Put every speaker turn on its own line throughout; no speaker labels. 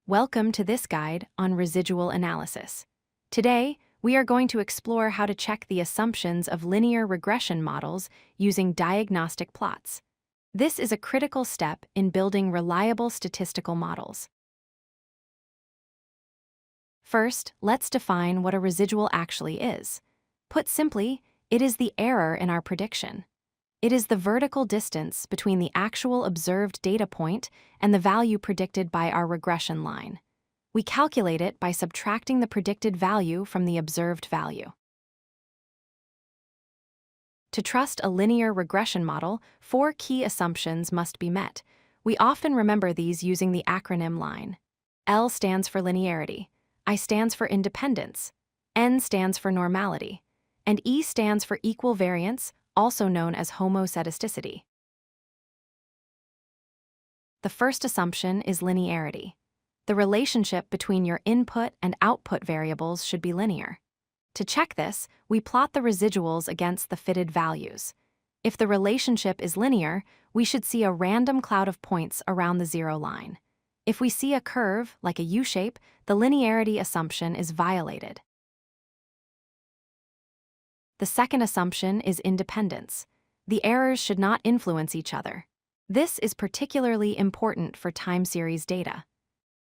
Welcome to this guide on residual analysis. Today, we are going to explore how to check the assumptions of linear regression models using diagnostic plots. This is a critical step in building reliable statistical models. First, let's define what a residual actually is. Put simply, it is the error in our prediction. It is the vertical distance between the actual observed data point and the value predicted by our regression line. We calculate it by subtracting the predicted value from the observed value. To trust a linear regression model, 4 key assumptions must be met. We often remember these using the acronym LINE. L stands for linearity, I stands for independence, N stands for normality, and E stands for equal variance, also known as homoscedasticity. The first assumption is linearity. The relationship between your input and output variables should be linear. To check this, we plot the residuals against the fitted values. If the relationship is linear, we should see a random cloud of points around the zero line. If we see a curve, like a U-shape, the linearity assumption is violated. The second assumption is independence. The errors should not influence each other. This is particularly important for time series data.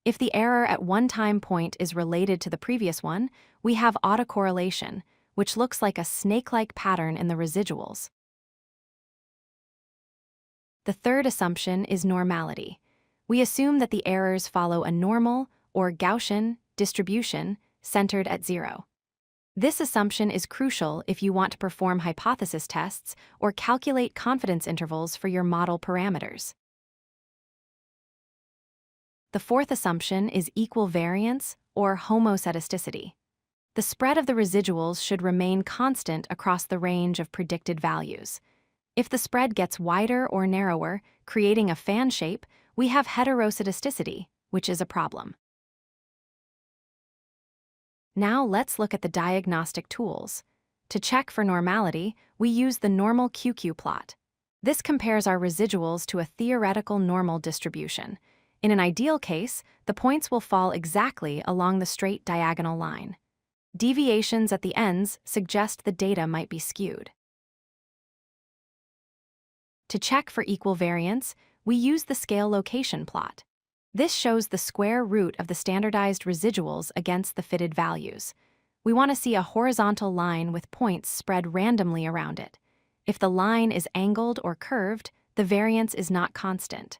If the error at one time point is related to the previous one, we have autocorrelation, which looks like a snake-like pattern in the residuals. The third assumption is normality. We assume that the errors follow a normal, or Gaussian, distribution centered at zero. This assumption is crucial if you want to perform hypothesis tests or calculate confidence intervals for your model parameters. The fourth assumption is equal variance or homoscedasticity. The spread of the residuals should remain constant across the range of predicted values. If the spread gets wider or narrower, creating a fan shape, we have heteroscedasticity, which is a problem. Now let's look at the diagnostic tools. To check for normality, we use the normal QQ plot. This compares our residuals to a theoretical normal distribution. In an ideal case, the points will fall exactly along the straight diagonal line. Deviations at the ends suggest the data might be skewed. To check for equal variance, we use the scale location plot. This shows the square root of the standardized residuals against the fitted values. We want to see a horizontal line with points spread randomly around it. If the line is angled or curved, the variance is not constant.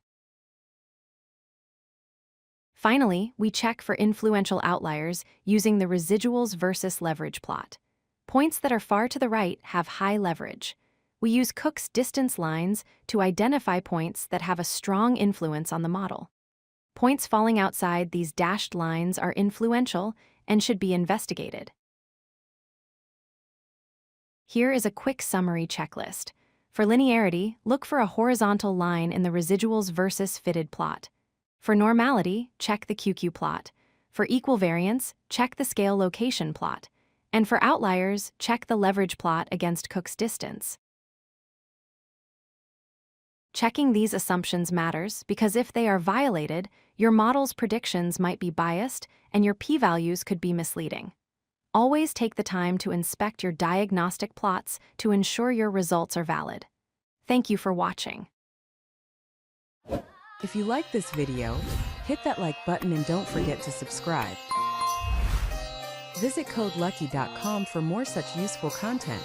Finally, we check for influential outliers using the residuals versus leverage plot. Points that are far to the right have high leverage. We use Cook's distance lines to identify points that have a strong influence on the model. Points falling outside these dashed lines are influential and should be investigated. Here is a quick summary checklist. For linearity, look for a horizontal line in the residuals versus fitted plot. For normality, check the QQ plot. For equal variance, check the scale location plot. And for outliers, check the leverage plot against Cook's distance. Checking these assumptions matters because if they are violated, your model's predictions might be biased and your p-values could be misleading. Always take the time to inspect your diagnostic plots to ensure your results are valid. Thank you for watching.
If you like this video, hit that like button and don't forget to subscribe. Visit codelucky.com for more such useful content.